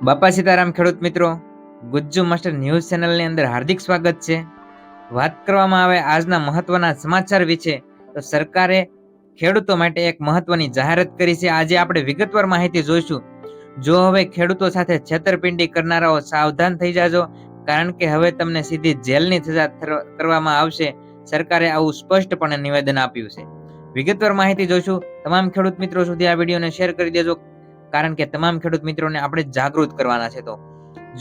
બાપા સીતારામ ખેડૂત મિત્રો, ગુજ્જુ માસ્ટર ન્યૂઝ ચેનલની અંદર હાર્દિક સ્વાગત છે. વાત કરવામાં આવે આજના મહત્વના સમાચાર વિશે, તો સરકારે ખેડૂતો માટે એક મહત્વની જાહેરાત કરી છે. આજે આપણે વિગતવાર માહિતી જોઈશું. જો હવે ખેડૂતો સાથે છેતરપિંડી કરનારાઓ સાવધાન થઈ જાજો, કારણ કે હવે તમને સીધી જેલની સજા કરવામાં આવશે. સરકારે આવું સ્પષ્ટપણે નિવેદન આપ્યું છે. વિગતવાર માહિતી જોઈશું. તમામ ખેડૂત મિત્રો સુધી આ વિડીયોને શેર કરી દેજો, કારણ કે તમામ ખેડૂત મિત્રોને આપણે જાગૃત કરવાના છે. તો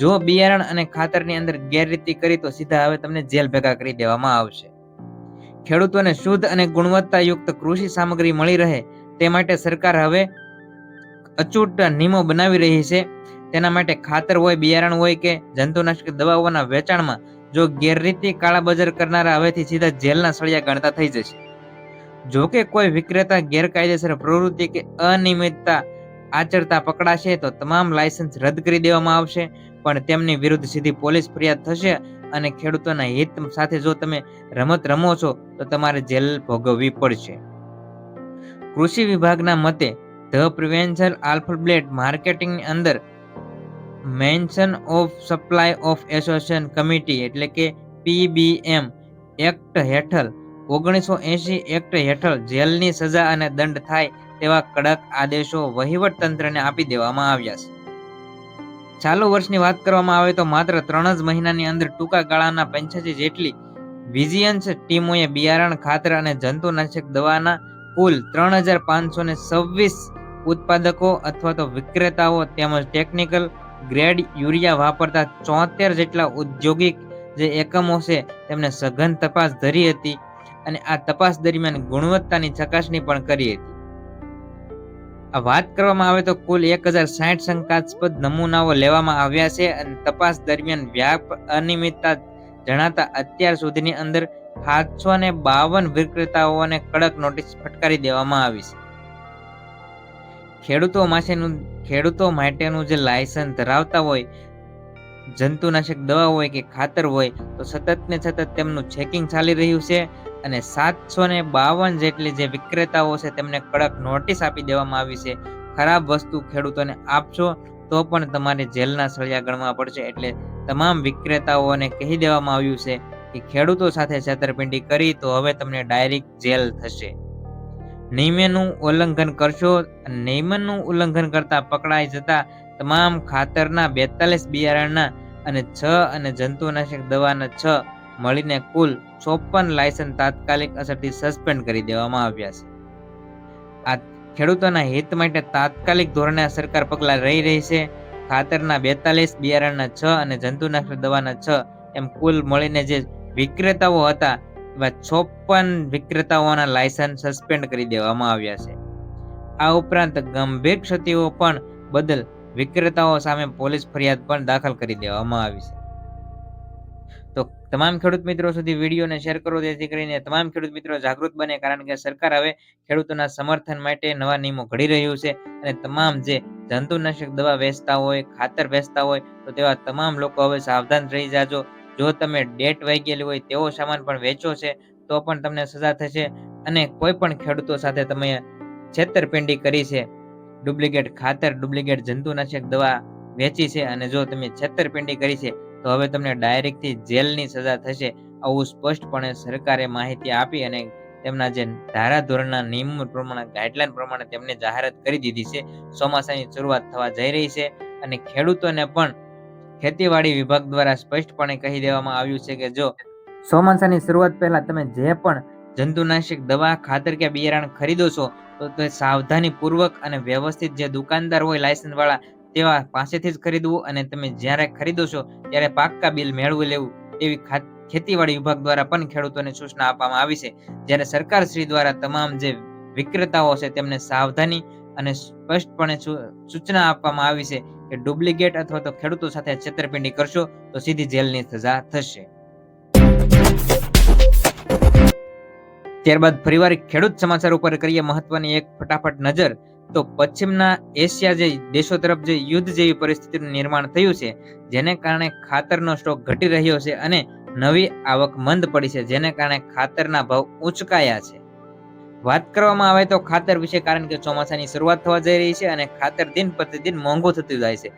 જો બિયારણ અને ખાતરની અંદર ગેરરીતિ કરી તો સીધા હવે તમને જેલ ભેગા કરી દેવામાં આવશે. ખેડૂતોને શુદ્ધ અને ગુણવત્તાયુક્ત કૃષિ સામગ્રી મળી રહે તે માટે સરકાર હવે અચૂક નિયમો બનાવી રહી છે. તેના માટે ખાતર હોય, બિયારણ હોય કે જંતુનાશક દવાઓના વેચાણમાં જો ગેરરીતિ કાળાબજાર કરનારા હવેથી સીધા જેલના સળિયા ગણતા થઈ જશે. જો કે કોઈ વિક્રેતા ગેરકાયદેસર પ્રવૃત્તિ કે અનિયમિતતા આચરતા પકડાશે તો તમામ લાયસન્સ રદ કરી દેવામાં આવશે, પણ તેમની વિરુદ્ધ સીધી પોલીસ ફરિયાદ થશે અને ખેડૂતોના હિત સાથે જો તમે રમત રમો છો તો તમારે જેલ ભોગવવી પડશે. કૃષિ વિભાગના મતે ધ પ્રિવેન્શન આલ્ફાબેટ માર્કેટિંગની અંદર mention of supply of association committee એટલે કે PBM એક્ટ હેઠળ 1980 એક્ટ હેઠળ જેલની સજા અને દંડ થાય તેવા કડક આદેશો વહીવટ તંત્રને આપી દેવામાં આવ્યા છે. ચાલુ વર્ષની વાત કરવામાં આવે તો માત્ર 3 જ મહિનાની અંદર ટૂંકા ગાળાના 85 જેટલી વિજિલન્સ ટીમોએ બિયારણ, ખાતર અને જંતુનાશક દવાના કુલ 3526 ઉત્પાદકો અથવા તો વિક્રેતાઓ તેમજ ટેકનિકલ ગ્રેડ યુરિયા વાપરતા 74 જેટલા ઔદ્યોગિક જે એકમો છે તેમને સઘન તપાસ ધરી હતી અને આ તપાસ દરમિયાન ગુણવત્તાની ચકાસણી પણ કરી હતી. આ વાત કરવામાં આવે તો કુલ 1060 શંકાસ્પદ નમૂનાઓ લેવામાં આવ્યા છે અને તપાસ દરમિયાન વ્યાપક અનિયમિતતા જણાતા અત્યાર સુધીની અંદર 752 વિક્રેતાઓને કડક નોટિસ ફટકારી દેવામાં આવી છે. ખેડૂતો માટેનું જે લાયસન્સ ધરાવતા હોય, જંતુનાશક દવા હોય કે ખાતર હોય, તો સતત ને સતત તેમનું ચેકિંગ ચાલી રહ્યું છે અને 752 જેટલી જે વિક્રેતાઓ છે તેમને કડક નોટિસ આપી દેવામાં આવી છે. ખરાબ વસ્તુ ખેડૂતોને આપશો તો પણ તમારે જેલના સળિયા ગણવા પડશે. એટલે તમામ વિક્રેતાઓને કહી દેવામાં આવ્યું છે કે ખેડૂતો સાથે છેતરપિંડી કરી તો હવે તમને ડાયરેક્ટ જેલ થશે. નિયમનું ઉલ્લંઘન કરશો, નિયમનું ઉલ્લંઘન કરતા પકડાઈ જતા તમામ ખાતરના 42, બિયારણના અને 6 અને જંતુનાશક દવાના 6 મળીને કુલ 54 લાયસન્સ તાત્કાલિક અસરથી સસ્પેન્ડ કરી દેવામાં આવ્યા છે. આ ખેડૂતોના હિત માટે તાત્કાલિક ધોરણે સરકાર પગલાં લઈ રહી છે. ખાતરના 42, બિયારણના 6 અને જંતુનાશક દવાના 6 એમ કુલ મળીને જે વિક્રેતાઓ હતા એવા 56 વિક્રેતાઓના લાયસન્સ સસ્પેન્ડ કરી દેવામાં આવ્યા છે. આ ઉપરાંત ગંભીર ક્ષતિઓ પણ બદલ વિક્રેતાઓ સામે પોલીસ ફરિયાદ પણ દાખલ કરી દેવામાં આવી છે. તો તમામ ખેડૂત મિત્રો સુધી વિડીયોને શેર કરો, જેથી કરીને તમામ ખેડૂત મિત્રો જાગૃત બને, કારણ કે સરકાર હવે ખેડૂતોના સમર્થન માટે નવા નિયમો ઘડી રહ્યું છે અને તમામ જે જંતુનાશક દવા વેચતા હોય, ખાતર વેચતા હોય, તો તેવા તમામ લોકો હવે સાવધાન રહી જાજો. જો તમે ડેટ વાઈ ગયેલી હોય તેવો સામાન પણ વેચો છે તો પણ તમને સજા થશે. અને કોઈ પણ ખેડૂતો સાથે તમે છેતરપિંડી કરી છે, ડુપ્લિકેટ ખાતર, ડુપ્લિકેટ જંતુનાશક દવા વેચી છે અને જો તમે છેતરપિંડી કરી છે તો હવે તમને ડાયરેક્ટથી જેલની સજા થશે. આવું સ્પષ્ટપણે સરકારે માહિતી આપી અને તેમના જે ધારાધોરણના નિયમો પ્રમાણે, ગાઈડલાઈન પ્રમાણે તેમને જાહેરાત કરી દીધી છે. ચોમાસાની શરૂઆત થવા જઈ રહી છે અને ખેડૂતોને પણ ખેતીવાડી વિભાગ દ્વારા સ્પષ્ટપણે કહી દેવામાં આવ્યું છે કે જો ચોમાસાની શરૂઆત પહેલા તમે જે પણ જંતુનાશક દવા, ખાતર કે બિયારણ ખરીદો છો તો તે સાવધાનીપૂર્વક અને વ્યવસ્થિત જે દુકાનદાર હોય લાયસન્સ વાળા તેવા પાસેથી જ ખરીદવું અને તમે જ્યારે ખરીદો છો ત્યારે પાક્કા બિલ મેળવી લેવું, એવી ખેતીવાડી વિભાગ દ્વારા પણ ખેડૂતોને સૂચના આપવામાં આવી છે. જ્યારે સરકાર શ્રી દ્વારા તમામ જે વિક્રેતાઓ છે તેમને સાવધાની અને સ્પષ્ટપણે સૂચના આપવામાં આવી છે કે ડુપ્લિકેટ અથવા તો ખેડૂતો સાથે છેતરપિંડી કરશો તો સીધી જેલની સજા થશે. ત્યારબાદ ફરીવાર ખેડૂત સમાચાર ઉપર કરીએ મહત્વની એક ફટાફટ નજર. તો પશ્ચિમના એશિયા જે દેશો તરફ જે યુદ્ધ જેવી પરિસ્થિતિનું નિર્માણ થયું છે, જેને કારણે ખાતરનો સ્ટોક ઘટી રહ્યો છે અને નવી આવક મંદ પડી છે, જેને કારણે ખાતરના ભાવ ઊંચકાયા છે. વાત કરવામાં આવે તો ખાતર વિશે, કારણ કે ચોમાસાની શરૂઆત થવા જઈ રહી છે અને ખાતર દિન પ્રતિદિન મોંઘું થતું જાય છે.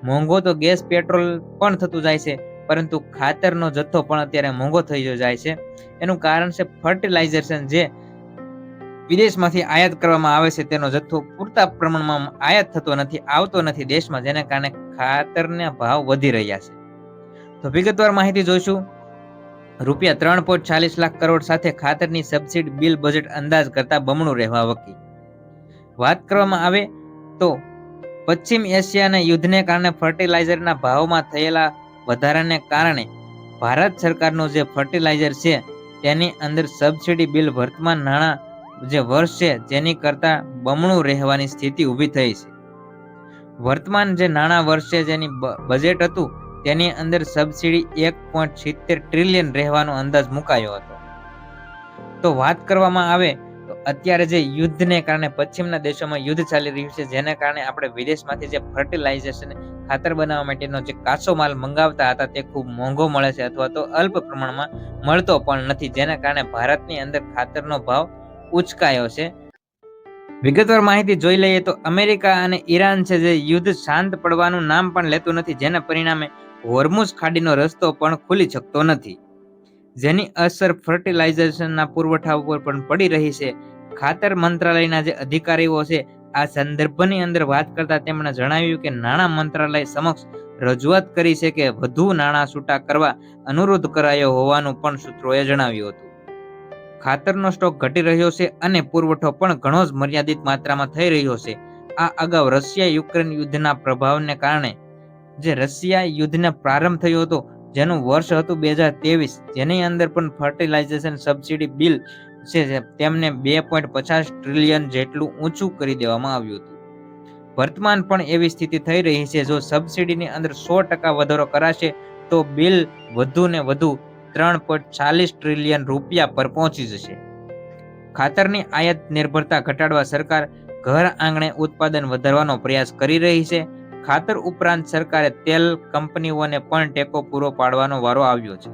મોંઘો તો ગેસ પેટ્રોલ પણ થતું જાય છે, પરંતુ ખાતરનો જથ્થો પણ અત્યારે મોંઘો થઈ જાય છે. એનું કારણ છે ફર્ટિલાઇઝેશન જે વિદેશમાંથી આયાત કરવામાં આવે છે, તેનો જથ્થો પૂરતા પ્રમાણમાં આવતો નથી દેશમાં, જેને કારણે ખાતરના ભાવ વધી રહ્યા છે. તો વિગતવાર માહિતી જોઈશું. રૂપિયા 3.40 લાખ કરોડ સાથે ખાતરની સબસિડી બિલ બજેટ અંદાજ કરતા બમણું રહેવા વકી. વાત કરવામાં આવે તો પશ્ચિમ એશિયાના યુદ્ધને કારણે ફર્ટિલાઇઝરના ભાવમાં થયેલા વધારાને કારણે ભારત સરકારનું જે ફર્ટિલાઇઝર છે તેની અંદર સબસિડી બિલ વર્તમાન નાણાં જે વર્ષ છે જેની કરતા બમણું રહેવાની સ્થિતિ ઊભી થઈ છે. વર્તમાન જે નાણાં વર્ષ છે જેની બજેટ હતું તેની અંદર સબસિડી 1.70 ટ્રિલિયન રહેવાનો અંદાજ મુકાયો હતો. તો વાત કરવામાં આવે તો અત્યારે જે યુદ્ધને કારણે પશ્ચિમના દેશોમાં યુદ્ધ ચાલી રહ્યું છે, જેને કારણે આપણે વિદેશમાંથી જે ફર્ટિલાઇઝેશન ખાતર બનાવવા માટેનો જે કાચો માલ મંગાવતા હતા તે ખૂબ મોંઘો મળે છે અથવા તો અલ્પ પ્રમાણમાં મળતો પણ નથી, જેના કારણે ભારતની અંદર ખાતરનો ભાવ ઉચકાયો છે. વિગતવાર માહિતી જોઈ લઈએ તો અમેરિકા અને ઈરાન છે જે યુદ્ધ શાંત પડવાનું નામ પણ લેતું નથી, જેના પરિણામે હોર્મુઝ ખાડીનો રસ્તો પણ ખુલી શકતો નથી, જેની અસર ફર્ટિલાઇઝેશનના પુરવઠા ઉપર પણ પડી રહી છે. ખાતર મંત્રાલયના જે અધિકારીઓ છે આ સંદર્ભની અંદર વાત કરતા તેમણે જણાવ્યું કે નાણાં મંત્રાલય સમક્ષ રજૂઆત કરી છે કે વધુ નાણાં છૂટા કરવા અનુરોધ કરાયો હોવાનું પણ સૂત્રોએ જણાવ્યું હતું. ખાતરનો સ્ટોક ઘટી રહ્યો છે અને પુરવઠો પણ ઘણો જ મર્યાદિત માત્રામાં થઈ રહ્યો છે. આ અગાઉ રશિયા યુક્રેન યુદ્ધના પ્રભાવને કારણે જે રશિયા યુદ્ધનો પ્રારંભ થયો હતો, જેનું વર્ષ હતું 2023, જેની અંદર પણ ફર્ટિલાઇઝેશન સબસિડી બિલ છે તેમને 2.50 ટ્રિલિયન જેટલું ઊંચું કરી દેવામાં આવ્યું હતું. વર્તમાન પણ એવી સ્થિતિ થઈ રહી છે. જો સબસિડીની અંદર 100% વધારો કરાશે તો બિલ વધુ ને વધુ 3.40 ટ્રિલિયન રૂપિયા પર પહોંચી જશે. ખાતરની આયાત નિર્ભરતા ઘટાડવા સરકાર ઘર આંગણે ઉત્પાદન વધારવાનો પ્રયાસ કરી રહી છે. ખાતર ઉપરાંત સરકારે તેલ કંપનીઓને પણ ટેકો પૂરો પાડવાનો વારો આવ્યો છે.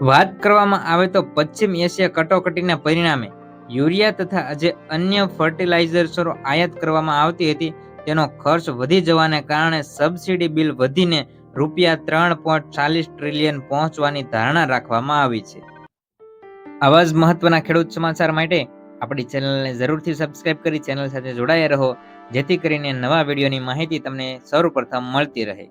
વાત કરવામાં આવે તો પશ્ચિમ એશિયા કટોકટીના પરિણામે યુરિયા તથા જે અન્ય ફર્ટિલાઇઝર્સો આયાત કરવામાં આવતી હતી તેનો ખર્ચ વધી જવાને કારણે સબસિડી બિલ વધીને રૂપિયા 3.40 ટ્રિલિયન પહોંચવાની ધારણા રાખવામાં આવી છે. આવા જ મહત્વના ખેડૂત સમાચાર માટે આપણી ચેનલને જરૂરથી સબસ્ક્રાઇબ કરી ચેનલ સાથે જોડાયા રહો, જેથી કરીને નવા વિડીયોની માહિતી તમને સૌપ્રથમ મળતી રહે.